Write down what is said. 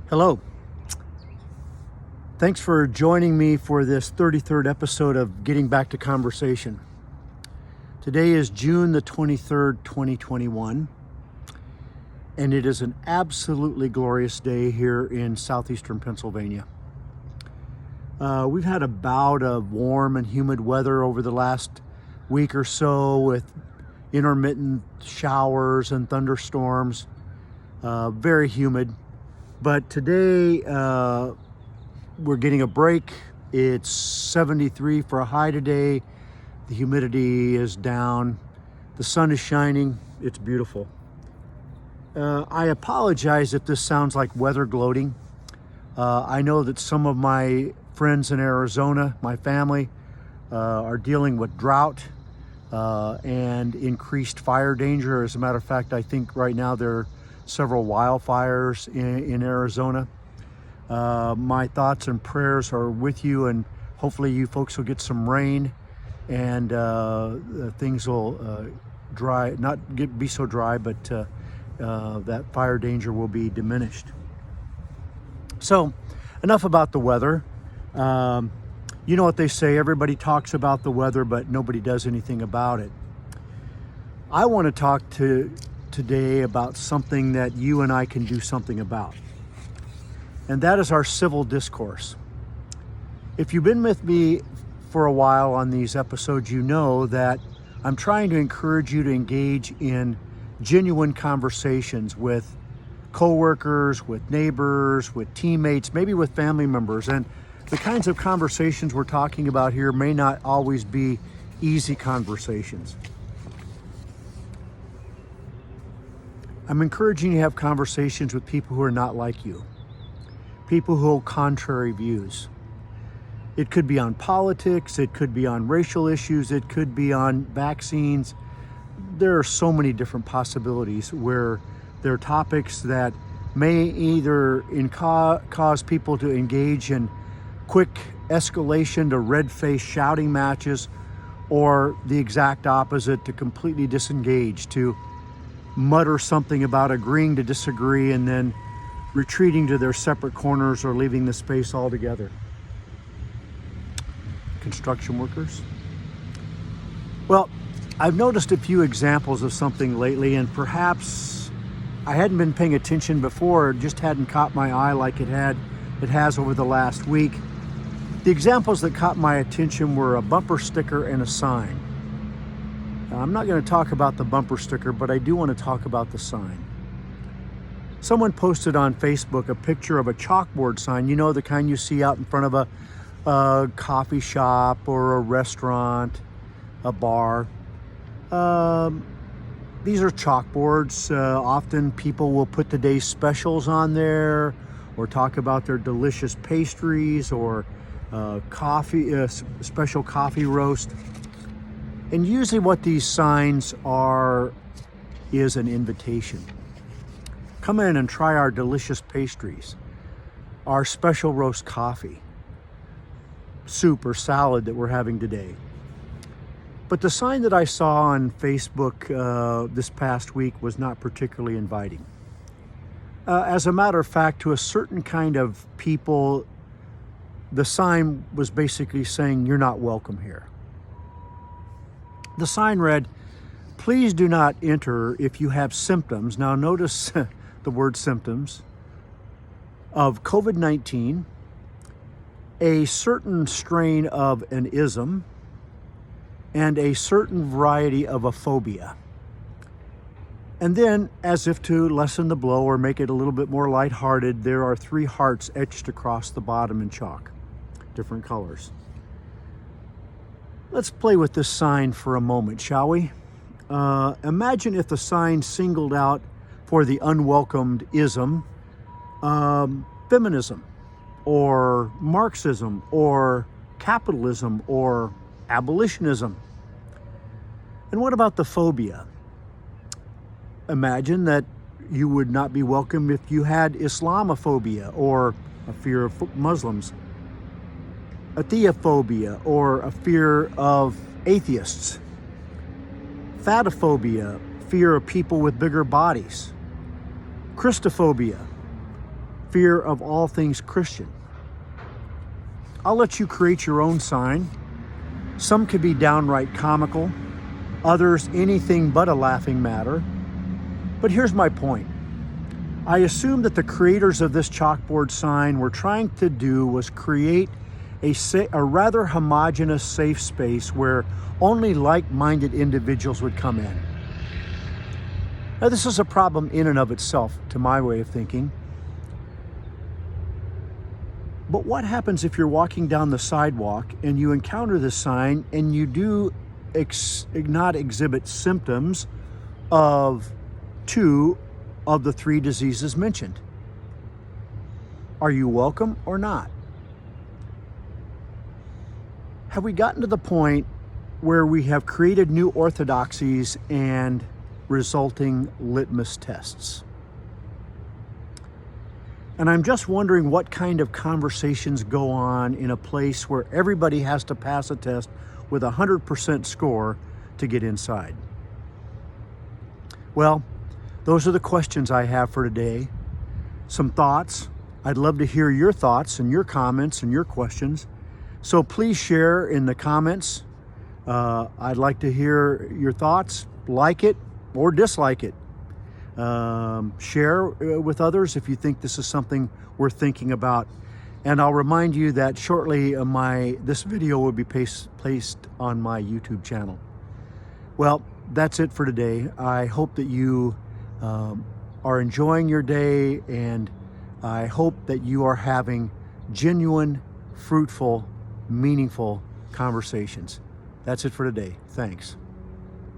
Hello. Thanks for joining me for this 33rd episode of Getting Back to Conversation. Today is June the 23rd, 2021, and it is an absolutely glorious day here in southeastern Pennsylvania. We've had a bout of warm and humid weather over the last week or so with intermittent showers and thunderstorms, very humid. But today, we're getting a break. It's 73 for a high today. The humidity is down. The sun is shining. It's beautiful. I apologize if this sounds like weather gloating. I know that some of my friends in Arizona, my family, are dealing with drought and increased fire danger. As a matter of fact, I think right now there are several wildfires in Arizona. My thoughts and prayers are with you, and hopefully you folks will get some rain and things will be so dry, but that fire danger will be diminished. So enough about the weather. You know what they say, everybody talks about the weather, but nobody does anything about it. I want to talk today about something that you and I can do something about. And that is our civil discourse. If you've been with me for a while on these episodes, you know that I'm trying to encourage you to engage in genuine conversations with coworkers, with neighbors, with teammates, maybe with family members. And the kinds of conversations we're talking about here may not always be easy conversations. I'm encouraging you to have conversations with people who are not like you, people who hold contrary views. It could be on politics, it could be on racial issues, it could be on vaccines. There are so many different possibilities where there are topics that may either cause people to engage in quick escalation to red-faced shouting matches, or the exact opposite, to completely disengage, to mutter something about agreeing to disagree and then retreating to their separate corners or leaving the space altogether. Construction workers. Well, I've noticed a few examples of something lately, and perhaps I hadn't been paying attention before, it just hadn't caught my eye like it has over the last week. The examples that caught my attention were a bumper sticker and a sign. I'm not going to talk about the bumper sticker, but I do want to talk about the sign. Someone posted on Facebook a picture of a chalkboard sign, you know, the kind you see out in front of a coffee shop or a restaurant, a bar. These are chalkboards. Often people will put the day's specials on there or talk about their delicious pastries or special coffee roast. And usually what these signs are is an invitation. Come in and try our delicious pastries, our special roast coffee, soup or salad that we're having today. But the sign that I saw on Facebook this past week was not particularly inviting. As a matter of fact, to a certain kind of people, the sign was basically saying, "You're not welcome here." The sign read, "Please do not enter if you have symptoms." Now notice the word symptoms of COVID-19, a certain strain of an ism, and a certain variety of a phobia. And then, as if to lessen the blow or make it a little bit more lighthearted, there are 3 hearts etched across the bottom in chalk, different colors. Let's play with this sign for a moment, shall we? Imagine if the sign singled out for the unwelcomed ism, feminism, or Marxism, or capitalism, or abolitionism. And what about the phobia? Imagine that you would not be welcome if you had Islamophobia or a fear of Muslims, a theophobia or a fear of atheists, fatophobia, fear of people with bigger bodies, Christophobia, fear of all things Christian. I'll let you create your own sign. Some could be downright comical, others anything but a laughing matter. But here's my point. I assume that the creators of this chalkboard sign were trying to do was create a rather homogeneous safe space where only like-minded individuals would come in. Now, this is a problem in and of itself, to my way of thinking. But what happens if you're walking down the sidewalk and you encounter this sign and you do not exhibit symptoms of 2 of the 3 diseases mentioned? Are you welcome or not? Have we gotten to the point where we have created new orthodoxies and resulting litmus tests? And I'm just wondering what kind of conversations go on in a place where everybody has to pass a test with a 100% score to get inside. Well, those are the questions I have for today. Some thoughts. I'd love to hear your thoughts and your comments and your questions. So please share in the comments. I'd like to hear your thoughts. Like it or dislike it. Share with others if you think this is something worth thinking about. And I'll remind you that shortly this video will be placed on my YouTube channel. Well, that's it for today. I hope that you are enjoying your day, and I hope that you are having genuine, fruitful, meaningful conversations. That's it for today. Thanks.